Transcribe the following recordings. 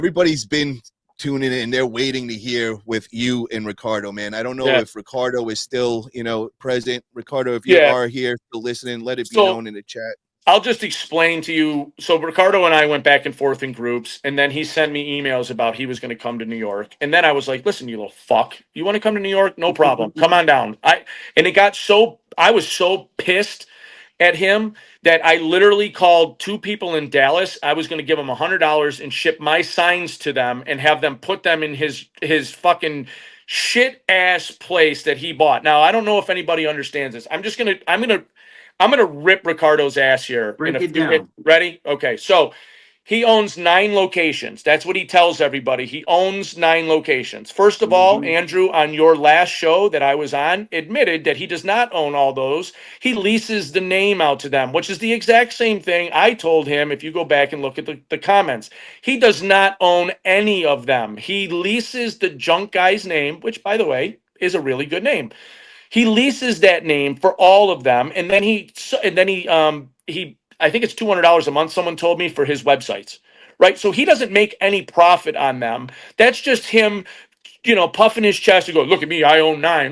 everybody's been tuning in. They're waiting to hear with you and Ricktardo, man. I don't know if Ricktardo is still, present. Ricktardo, if you are here still listening, let it be known in the chat. I'll just explain to you. So Ricktardo and I went back and forth in groups, and then he sent me emails about he was going to come to New York. And then I was like, listen, you little fuck, you want to come to New York? No problem. Come on down. I was so pissed at him that I literally called two people in Dallas. I was going to give them $100 and ship my signs to them and have them put them in his fucking shit ass place that he bought. Now, I don't know if anybody understands this. I'm gonna rip Ricktardo's ass here. Break it down. Ready? Okay, so he owns 9 locations. That's what he tells everybody. He owns 9 locations. First of all, Andrew, on your last show that I was on, admitted that he does not own all those. He leases the name out to them, which is the exact same thing I told him. If you go back and look at the comments, he does not own any of them. He leases the junk guy's name, which, by the way, is a really good name. He leases that name for all of them, and then he I think it's $200 a month. Someone told me for his websites, right? So he doesn't make any profit on them. That's just him, puffing his chest and go, "Look at me, I own 9."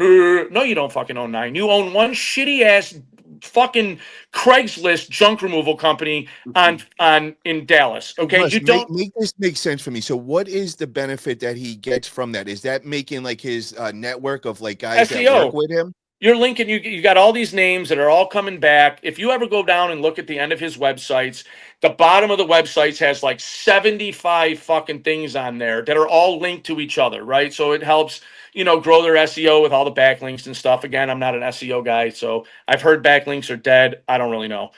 No, you don't fucking own 9. You own one shitty ass fucking Craigslist junk removal company in Dallas. Okay, Russ, you don't make this make sense for me. So, what is the benefit that he gets from that? Is that making like his network of like guys SEO. that work with him? You're linking, you got all these names that are all coming back. If you ever go down and look at the end of his websites, the bottom of the websites has like 75 fucking things on there that are all linked to each other, right? So it helps, grow their SEO with all the backlinks and stuff. Again, I'm not an SEO guy, so I've heard backlinks are dead. I don't really know.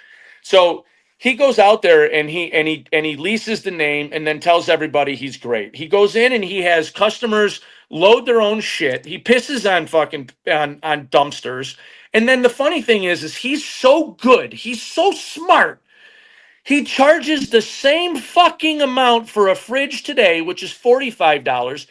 So he goes out there and he leases the name and then tells everybody he's great. He goes in and he has customers load their own shit. He pisses on fucking on dumpsters. And then the funny thing is he's so good. He's so smart. He charges the same fucking amount for a fridge today, which is $45,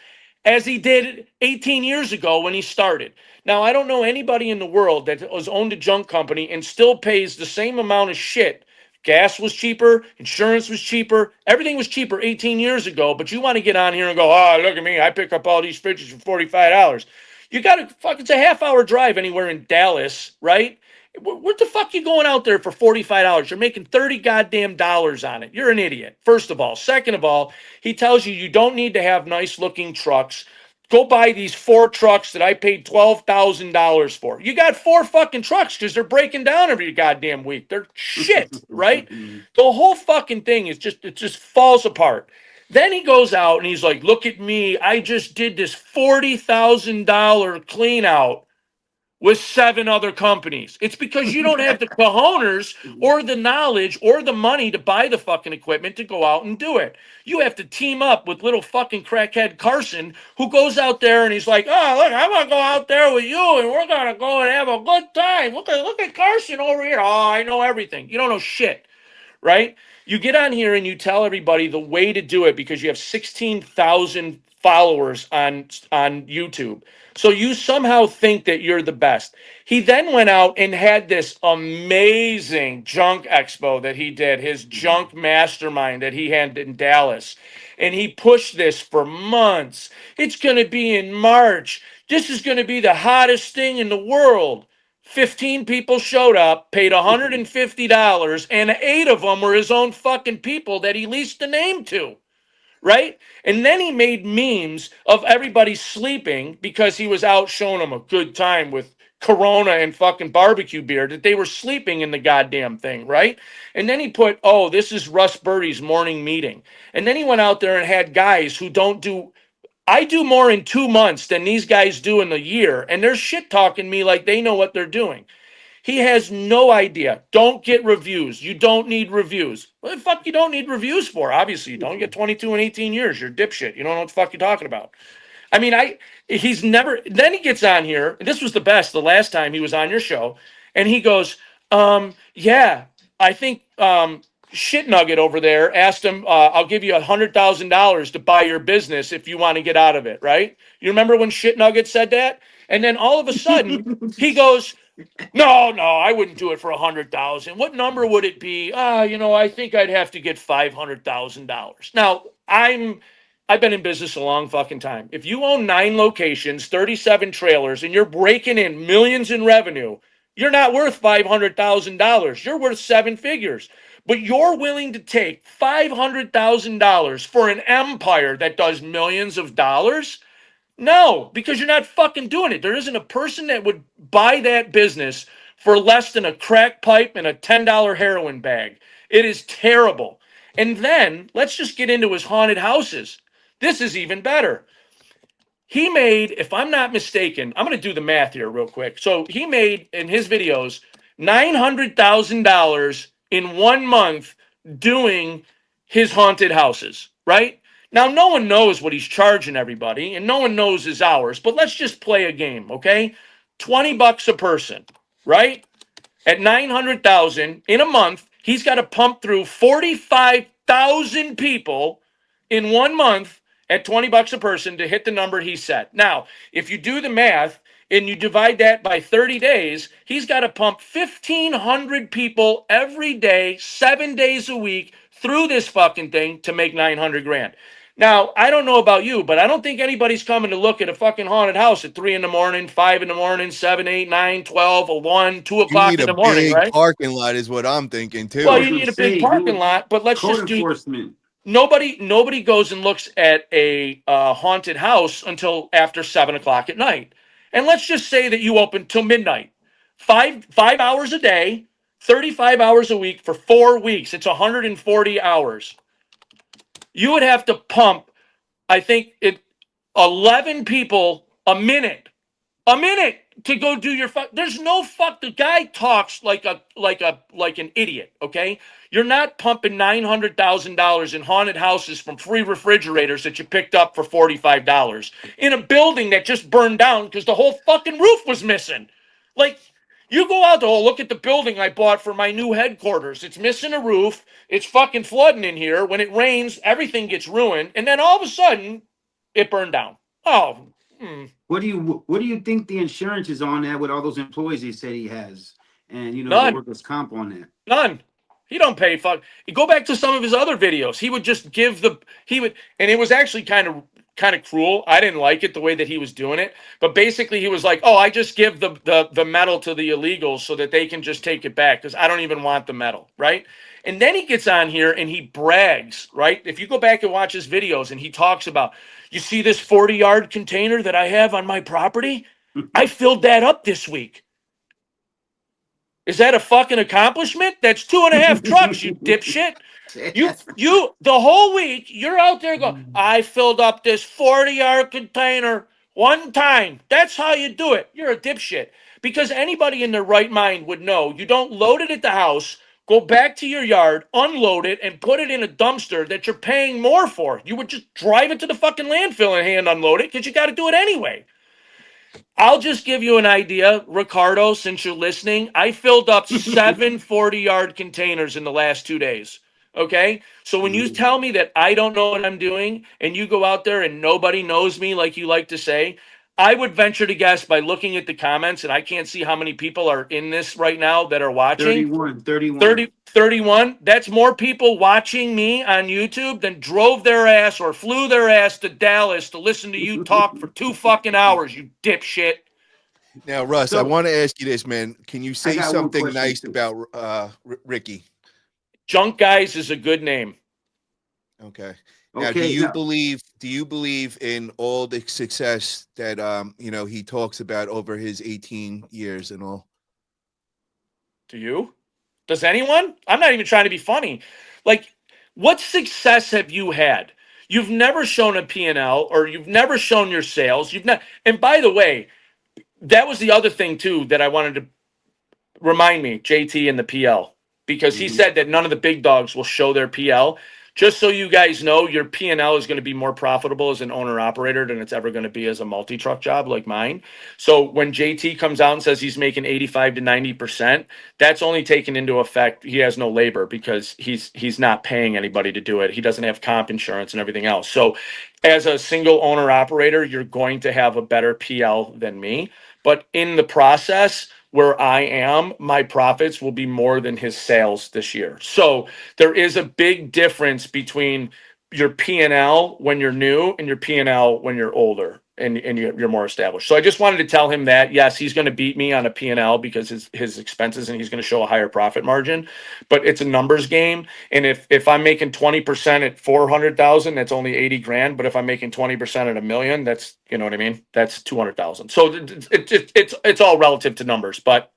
as he did 18 years ago when he started. Now, I don't know anybody in the world that has owned a junk company and still pays the same amount of shit. Gas was cheaper, insurance was cheaper, everything was cheaper 18 years ago, but you want to get on here and go, "Oh, look at me, I pick up all these fridges for $45. You got to it's a half-hour drive anywhere in Dallas, right? What the fuck you going out there for $45? You're making 30 goddamn dollars on it. You're an idiot, first of all. Second of all, he tells you don't need to have nice-looking trucks. Go buy these 4 trucks that I paid $12,000 for. You got 4 fucking trucks because they're breaking down every goddamn week. They're shit, right? The whole fucking thing it just falls apart. Then he goes out and he's like, "Look at me. I just did this $40,000 clean out with 7 other companies." It's because you don't have the cojones or the knowledge or the money to buy the fucking equipment to go out and do it. You have to team up with little fucking crackhead Carson, who goes out there and he's like, "Oh, look, I'm going to go out there with you and we're going to go and have a good time. Look at Carson over here. Oh, I know everything." You don't know shit, right? You get on here and you tell everybody the way to do it because you have 16,000 followers on YouTube. So you somehow think that you're the best. He then went out and had this amazing junk expo that he did, his junk mastermind that he had in Dallas. And he pushed this for months. It's going to be in March. This is going to be the hottest thing in the world. 15 people showed up, paid $150, and 8 of them were his own fucking people that he leased the name to. Right? And then he made memes of everybody sleeping because he was out showing them a good time with Corona and fucking barbecue beer, that they were sleeping in the goddamn thing, right? And then he put, "Oh, this is Russ Burry's morning meeting." And then he went out there and had guys who I do more in 2 months than these guys do in a year. And they're shit talking me like they know what they're doing. He has no idea. Don't get reviews. You don't need reviews. What the fuck you don't need reviews for? Obviously, you don't get 22 and 18 years. You're a dipshit. You don't know what the fuck you're talking about. I mean, he's never, then he gets on here, and this was the best, the last time he was on your show, and he goes, "Yeah, I think Shit Nugget over there asked him, I'll give you $100,000 to buy your business if you want to get out of it," right? You remember when Shit Nugget said that? And then all of a sudden, he goes, No, I wouldn't do it for 100,000. What number would it be? I think I'd have to get $500,000. Now, I'm I've been in business a long fucking time. If you own 9 locations, 37 trailers, and you're breaking in millions in revenue, you're not worth $500,000. You're worth 7 figures. But you're willing to take $500,000 for an empire that does millions of dollars? No, because you're not fucking doing it. There isn't a person that would buy that business for less than a crack pipe and a $10 heroin bag. It is terrible. And then let's just get into his haunted houses. This is even better. He made, if I'm not mistaken, I'm going to do the math here real quick. So he made in his videos $900,000 in 1 month doing his haunted houses, right? Now, no one knows what he's charging everybody, and no one knows his hours, but let's just play a game, okay? $20 a person, right? At 900,000 in a month, he's got to pump through 45,000 people in 1 month at $20 a person to hit the number he set. Now, if you do the math and you divide that by 30 days, he's got to pump 1,500 people every day, 7 days a week through this fucking thing to make 900 grand. Now, I don't know about you, but I don't think anybody's coming to look at a fucking haunted house at 3 in the morning, 5 in the morning, 7, 8, 9, 12, 1, 2 o'clock in the morning, big right? Parking lot is what I'm thinking too. Well, you need a big parking lot, but let's just do enforcement. Nobody goes and looks at a haunted house until after 7 o'clock at night. And let's just say that you open till midnight, five hours a day, 35 hours a week for 4 weeks. It's 140 hours. You would have to pump, I think, 11 people a minute to go do your fuck. There's no fuck. The guy talks like an idiot. Okay, you're not pumping $900,000 in haunted houses from free refrigerators that you picked up for $45 in a building that just burned down because the whole fucking roof was missing. Like, you go out there, oh, look at the building I bought for my new headquarters. It's missing a roof. It's fucking flooding in here. When it rains, everything gets ruined, and then all of a sudden, it burned down. Oh. What do you think the insurance is on that with all those employees he said he has, and None. the workers' comp on that? None. He don't pay fuck. You go back to some of his other videos. He would just give and it was actually kind of cruel. I didn't like it the way that he was doing it. But basically, he was like, "Oh, I just give the metal to the illegals so that they can just take it back because I don't even want the metal, right?" And then he gets on here and he brags, right? If you go back and watch his videos, and he talks about, you see this 40-yard container that I have on my property? I filled that up this week. Is that a fucking accomplishment? That's 2.5 trucks, you dipshit. You the whole week, you're out there going, I filled up this 40-yard container one time. That's how you do it. You're a dipshit. Because anybody in their right mind would know you don't load it at the house, go back to your yard, unload it, and put it in a dumpster that you're paying more for. You would just drive it to the fucking landfill and hand unload it because you got to do it anyway. I'll just give you an idea, Ricktardo, since you're listening. I filled up 7 40-yard containers in the last 2 days. Okay? So when you tell me that I don't know what I'm doing and you go out there and nobody knows me like you like to say, I would venture to guess by looking at the comments, and I can't see how many people are in this right now that are watching. 31. That's more people watching me on YouTube than drove their ass or flew their ass to Dallas to listen to you talk for 2 fucking hours, you dipshit. Now, Russ, I want to ask you this, man. Can you say something nice about Ricky? Junk Guys is a good name. Okay. Now, do you believe in all the success that he talks about over his 18 years and all? Do you? Does anyone? I'm not even trying to be funny. Like, what success have you had? You've never shown a P&L, or you've never shown your sales. And by the way, that was the other thing too that I wanted to remind me, JT and the PL, because he said that none of the big dogs will show their PL. Just so you guys know, your P&L is going to be more profitable as an owner-operator than it's ever going to be as a multi-truck job like mine. So when JT comes out and says he's making 85 to 90%, that's only taken into effect. He has no labor because he's not paying anybody to do it. He doesn't have comp insurance and everything else. So as a single owner-operator, you're going to have a better PL than me. But in the process, where I am, my profits will be more than his sales this year. So there is a big difference between your P&L when you're new and your P&L when you're older and you're more established. So I just wanted to tell him that, yes, he's going to beat me on a P&L because his expenses, and he's going to show a higher profit margin, but it's a numbers game. And if I'm making 20% at 400,000, that's only 80 grand. But if I'm making 20% at $1 million, that's, you know what I mean? That's 200,000. So it's all relative to numbers, but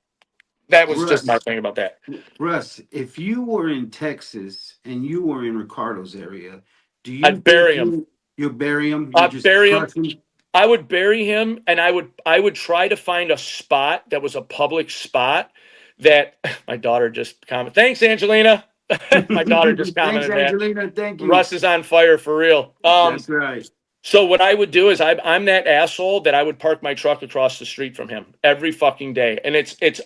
that was just my thing about that. Russ, if you were in Texas and you were in Ricardo's area, do you I'd bury him. You bury him? You I'd just bury him. crush him? I would bury him, and I would try to find a spot that was a public spot that my daughter just commented. Thanks, Angelina. My daughter just Thanks, commented that. Angelina. Thank you. Russ is on fire for real. That's right. So what I would do is I'm that asshole that I would park my truck across the street from him every fucking day. And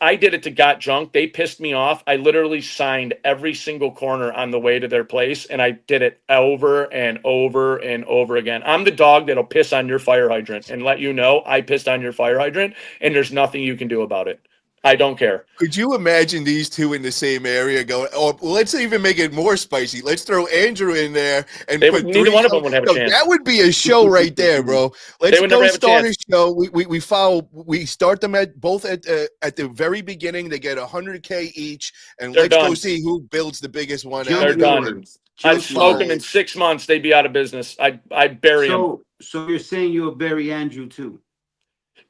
I did it to Got Junk. They pissed me off. I literally signed every single corner on the way to their place, and I did it over and over and over again. I'm the dog that'll piss on your fire hydrant and let you know I pissed on your fire hydrant, and there's nothing you can do about it. I don't care. Could you imagine these two in the same area going, oh, let's even make it more spicy. Let's throw Andrew in there and put neither one of them would have a chance. That would be a show right there, bro. Let's go start a show. We start them at the very beginning. They get 100K each, and let's go see who builds the biggest one. They're done. I'd smoke them in 6 months. They'd be out of business. I'd bury them. So you're saying you'll bury Andrew too?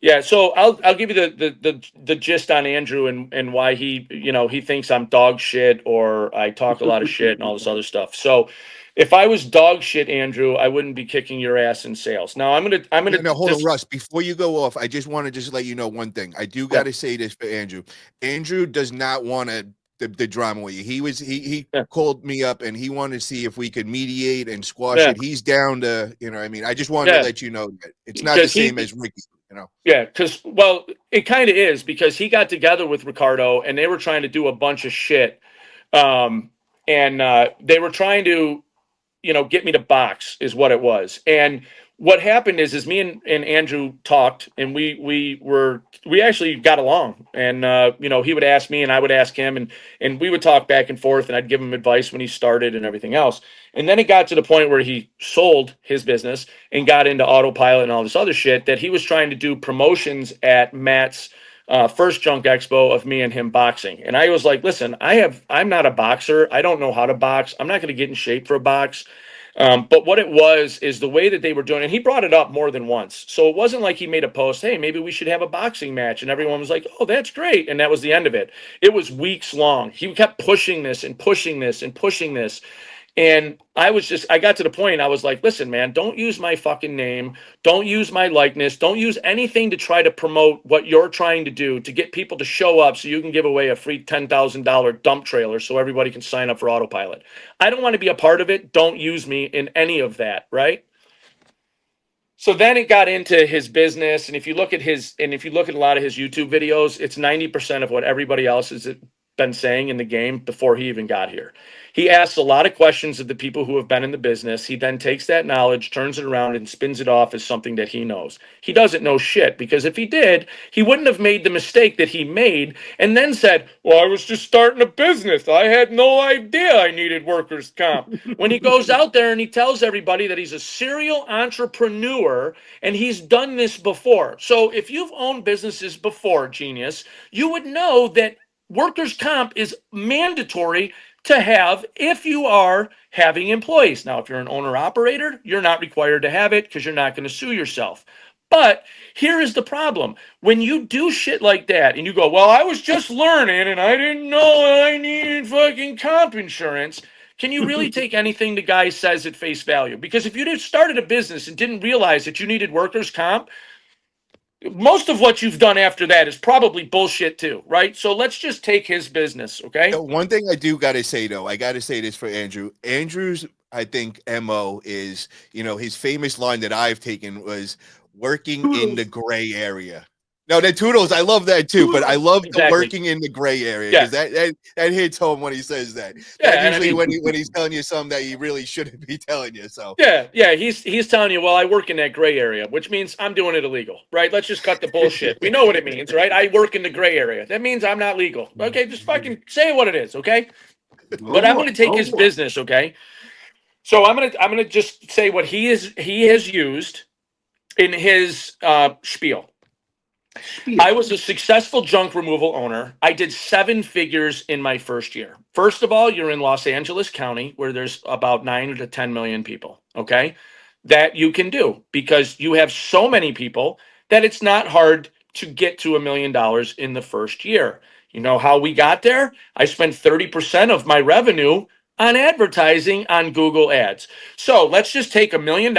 Yeah, so I'll give you the gist on Andrew and why he thinks I'm dog shit or I talk a lot of shit and all this other stuff. So if I was dog shit, Andrew, I wouldn't be kicking your ass in sales. Now I'm gonna no, hold on, Russ. Before you go off, I just want to let you know one thing. I do got to say this for Andrew. Andrew does not want the drama with you. He called me up and he wanted to see if we could mediate and squash it. He's down to, I mean, I just wanted to let you know that it's not the same as Ricky. Yeah, because, well, it kind of is, because he got together with Ricktardo and they were trying to do a bunch of shit. And they were trying to, get me to box is what it was. And what happened is me and Andrew talked, and we actually got along. And, he would ask me and I would ask him, and we would talk back and forth, and I'd give him advice when he started and everything else. And then it got to the point where he sold his business and got into autopilot and all this other shit that he was trying to do promotions at Matt's first Junk Expo of me and him boxing. And I was like, listen, I'm not a boxer. I don't know how to box. I'm not going to get in shape for a box. But what it was is the way that they were doing it. And he brought it up more than once. So it wasn't like he made a post, hey, maybe we should have a boxing match. And everyone was like, oh, that's great. And that was the end of it. It was weeks long. He kept pushing this and pushing this and pushing this. And I got to the point, I was like, listen, man, don't use my fucking name. Don't use my likeness. Don't use anything to try to promote what you're trying to do to get people to show up so you can give away a free $10,000 dump trailer so everybody can sign up for autopilot. I don't want to be a part of it. Don't use me in any of that, right? So then it got into his business. And if you look at a lot of his YouTube videos, it's 90% of what everybody else has been saying in the game before he even got here. He asks a lot of questions of the people who have been in the business. He then takes that knowledge, turns it around, and spins it off as something that he knows. He doesn't know shit, because if he did, he wouldn't have made the mistake that he made and then said, well, I was just starting a business. I had no idea I needed workers' comp. When he goes out there and he tells everybody that he's a serial entrepreneur and he's done this before. So if you've owned businesses before, genius, you would know that workers' comp is mandatory to have if you are having employees. Now, if you're an owner-operator, you're not required to have it because you're not going to sue yourself. But here is the problem. When you do shit like that and you go, well, I was just learning and I didn't know I needed fucking comp insurance, can you really take anything the guy says at face value? Because if you just started a business and didn't realize that you needed workers' comp, most of what you've done after that is probably bullshit too, right? So let's just take his business, okay? One thing I do got to say, though, I got to say this for Andrew. Andrew's, I think, MO is, his famous line that I've taken was working in the gray area. No, that Toodles, I love that too, but I love the working in the gray area, because that hits home when he says that. Usually when he's telling you something that he really shouldn't be telling you. So he's telling you, well, I work in that gray area, which means I'm doing it illegal, right? Let's just cut the bullshit. We know what it means, right? I work in the gray area. That means I'm not legal. Okay, just fucking say what it is, okay? But I'm going to take his business, okay? So I'm gonna just say what he has used in his spiel. I was a successful junk removal owner. I did 7 figures in my first year. First of all, you're in Los Angeles County where there's about 9 to 10 million people. Okay. That you can do because you have so many people that it's not hard to get to $1 million in the first year. You know how we got there? I spent 30% of my revenue on advertising on Google Ads. So let's just take $1 million,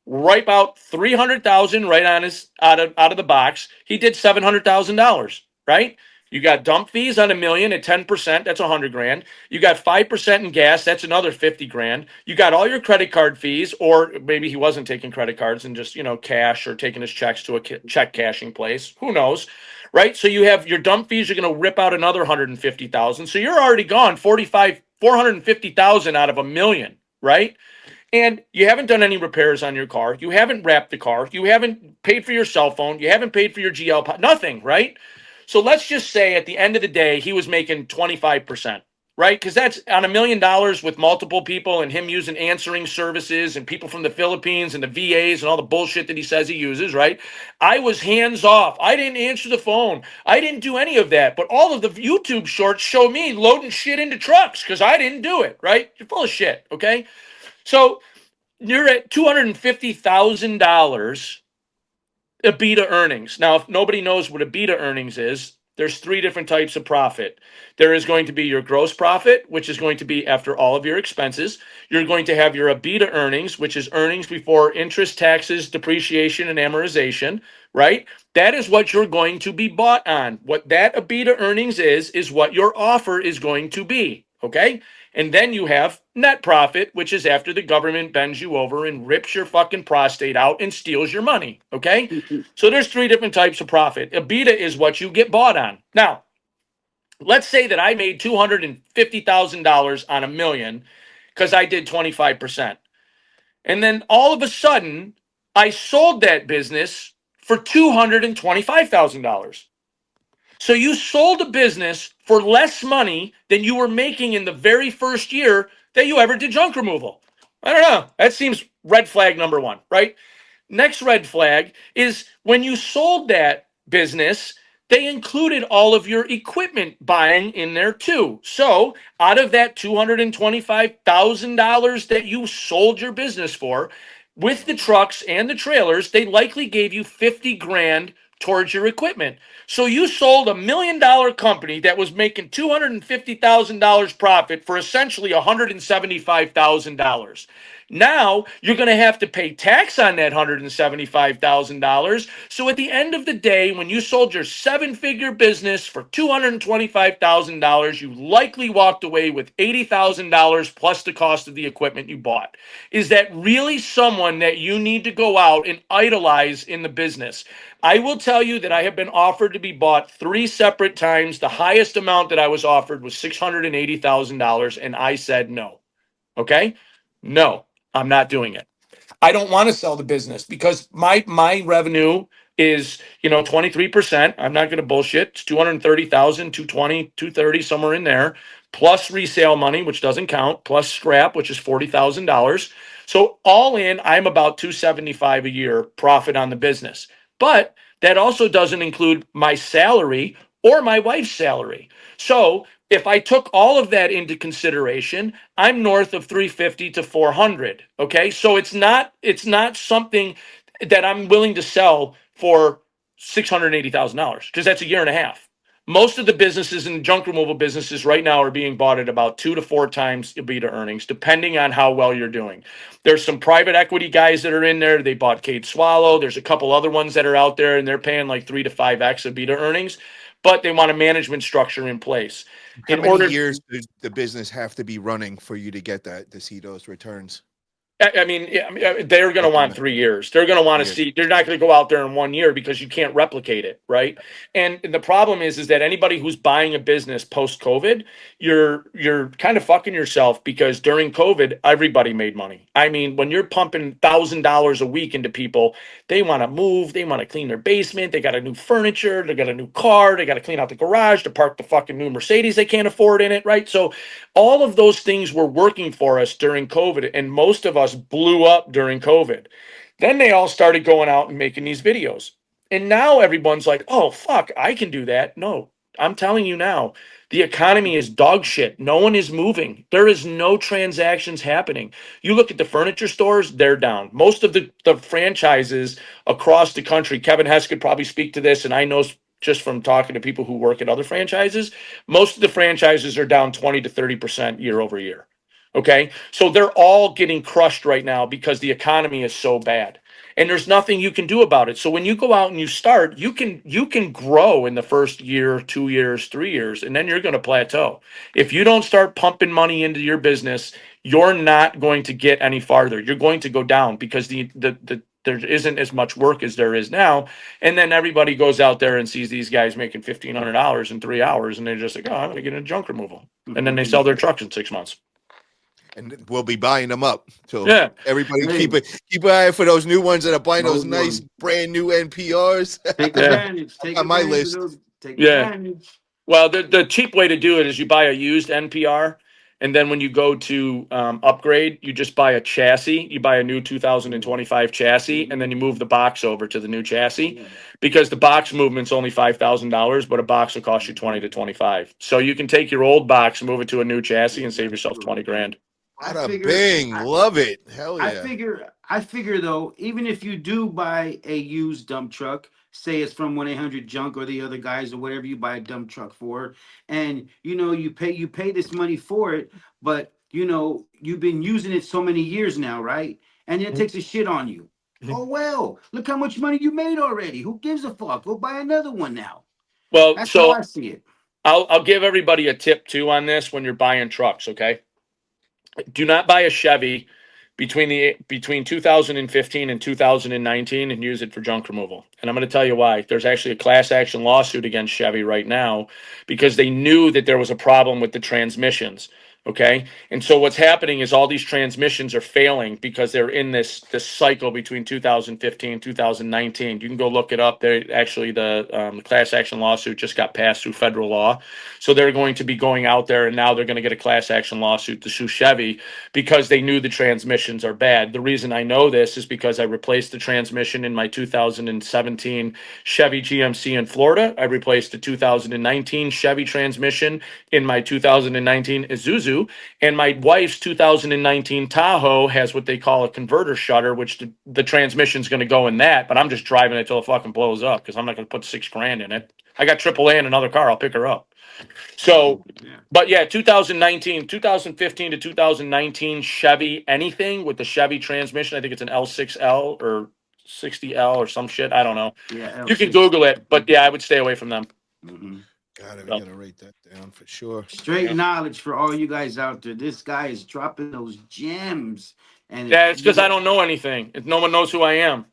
wipe out 300,000 right on his out of the box. He did $700,000, right? You got dump fees on $1 million at 10%, that's 100 grand. You got 5% in gas, that's another 50 grand. You got all your credit card fees, or maybe he wasn't taking credit cards and just, cash or taking his checks to a check cashing place. Who knows? Right? So you have your dump fees, you're going to rip out another 150,000. So you're already gone 450,000 out of $1 million, right? And you haven't done any repairs on your car. You haven't wrapped the car. You haven't paid for your cell phone. You haven't paid for your GL, nothing, right? So let's just say at the end of the day, he was making 25%, right? Because that's on $1 million with multiple people and him using answering services and people from the Philippines and the VAs and all the bullshit that he says he uses, right? I was hands off. I didn't answer the phone. I didn't do any of that. But all of the YouTube shorts show me loading shit into trucks because I didn't do it, right? You're full of shit, okay? So you're at $250,000 EBITDA earnings. Now, if nobody knows what EBITDA earnings is, there's 3 different types of profit. There is going to be your gross profit, which is going to be after all of your expenses. You're going to have your EBITDA earnings, which is earnings before interest, taxes, depreciation, and amortization, right? That is what you're going to be bought on. What that EBITDA earnings is what your offer is going to be, okay? And then you have net profit, which is after the government bends you over and rips your fucking prostate out and steals your money. Okay. So there's 3 different types of profit. EBITDA is what you get bought on. Now, let's say that I made $250,000 on $1 million because I did 25%. And then all of a sudden, I sold that business for $225,000. So you sold a business for less money than you were making in the very first year that you ever did junk removal. I don't know. That seems red flag number 1, right? Next red flag is when you sold that business, they included all of your equipment buying in there too. So out of that $225,000 that you sold your business for, with the trucks and the trailers, they likely gave you 50 grand towards your equipment. So you sold $1 million company that was making $250,000 profit for essentially $175,000. Now you're going to have to pay tax on that $175,000. So at the end of the day, when you sold your 7-figure business for $225,000, you likely walked away with $80,000 plus the cost of the equipment you bought. Is that really someone that you need to go out and idolize in the business? I will tell you that I have been offered to be bought 3 separate times. The highest amount that I was offered was $680,000, and I said no. Okay? No, I'm not doing it. I don't want to sell the business because my revenue is, 23%. I'm not going to bullshit. It's 230,000, 220, 230, somewhere in there, plus resale money, which doesn't count, plus scrap, which is $40,000. So all in, I'm about 275 a year profit on the business. But that also doesn't include my salary or my wife's salary. So if I took all of that into consideration, I'm north of 350 to 400. Okay. So it's not something that I'm willing to sell for $680,000 because that's a year and a half. Most of the businesses in junk removal businesses right now are being bought at about 2 to 4 times EBITDA earnings, depending on how well you're doing. There's some private equity guys that are in there. They bought Cade Swallow. There's a couple other ones that are out there, and they're paying like 3 to 5x EBITDA earnings, but they want a management structure in place. How many years does the business have to be running for you to get that, to see those returns? I mean, they're going to want 3 years. They're going to want to see. They're not going to go out there in 1 year because you can't replicate it, right? And the problem is that anybody who's buying a business post COVID, you're kind of fucking yourself because during COVID, everybody made money. I mean, when you're pumping $1,000 a week into people, they want to move, they want to clean their basement, they got a new furniture, they got a new car, they got to clean out the garage to park the fucking new Mercedes they can't afford in it, right? So all of those things were working for us during COVID, and most of us blew up during COVID. Then they all started going out and making these videos. And now everyone's like, oh, fuck, I can do that. No, I'm telling you now, the economy is dog shit. No one is moving. There is no transactions happening. You look at the furniture stores, they're down. Most of the franchises across the country, Kevin Hess could probably speak to this, and I know just from talking to people who work at other franchises, most of the franchises are down 20 to 30% year over year. Okay. So they're all getting crushed right now because the economy is so bad. And there's nothing you can do about it. So when you go out and you start, you can grow in the first year, 2 years, 3 years, and then you're going to plateau. If you don't start pumping money into your business, you're not going to get any farther. You're going to go down because there isn't as much work as there is now. And then everybody goes out there and sees these guys making $1,500 in 3 hours, and they're just like, oh, I'm going to get into junk removal. And then they sell their trucks in 6 months. And we'll be buying them up. So yeah, everybody keep an eye out for those new ones that are buying those nice brand new NPRs. Take advantage. Take on my list. Take advantage. Well, the cheap way to do it is you buy a used NPR, and then when you go to upgrade, you just buy a chassis. You buy a new 2025 chassis, and then you move the box over to the new chassis because the box movement's only $5,000, but a box will cost you 20 to 25. So you can take your old box, move it to a new chassis, and save yourself 20 grand. Love it. Hell yeah. I figure though, even if you do buy a used dump truck, say it's from 1-800-JUNK or the other guys or whatever you buy a dump truck for, and you pay this money for it, but you've been using it so many years now, right? And it takes a shit on you. Oh well, look how much money you made already. Who gives a fuck? Go buy another one now. Well, that's so how I see it. I'll give everybody a tip too on this when you're buying trucks, okay? Do not buy a Chevy between 2015 and 2019 and use it for junk removal. And I'm going to tell you why. There's actually a class action lawsuit against Chevy right now because they knew that there was a problem with the transmissions. Okay. And so what's happening is all these transmissions are failing because they're in this cycle between 2015 and 2019. You can go look it up. The class action lawsuit just got passed through federal law. So they're going to be going out there and now they're going to get a class action lawsuit to sue Chevy because they knew the transmissions are bad. The reason I know this is because I replaced the transmission in my 2017 Chevy GMC in Florida. I replaced the 2019 Chevy transmission in my 2019 Isuzu. And my wife's 2019 Tahoe has what they call a converter shutter, which the transmission's going to go in that, but I'm just driving it till it fucking blows up because I'm not going to put $6 grand in it. I got AAA in another car. I'll pick her up. So, but yeah, 2015 to 2019 Chevy anything with the Chevy transmission. I think it's an L6L or 60L or some shit. I don't know. Yeah, you can Google it, but yeah, I would stay away from them. Mm-hmm. Got it. We gotta write that down for sure. Straight knowledge for all you guys out there. This guy is dropping those gems. And it's because I don't know anything. No one knows who I am.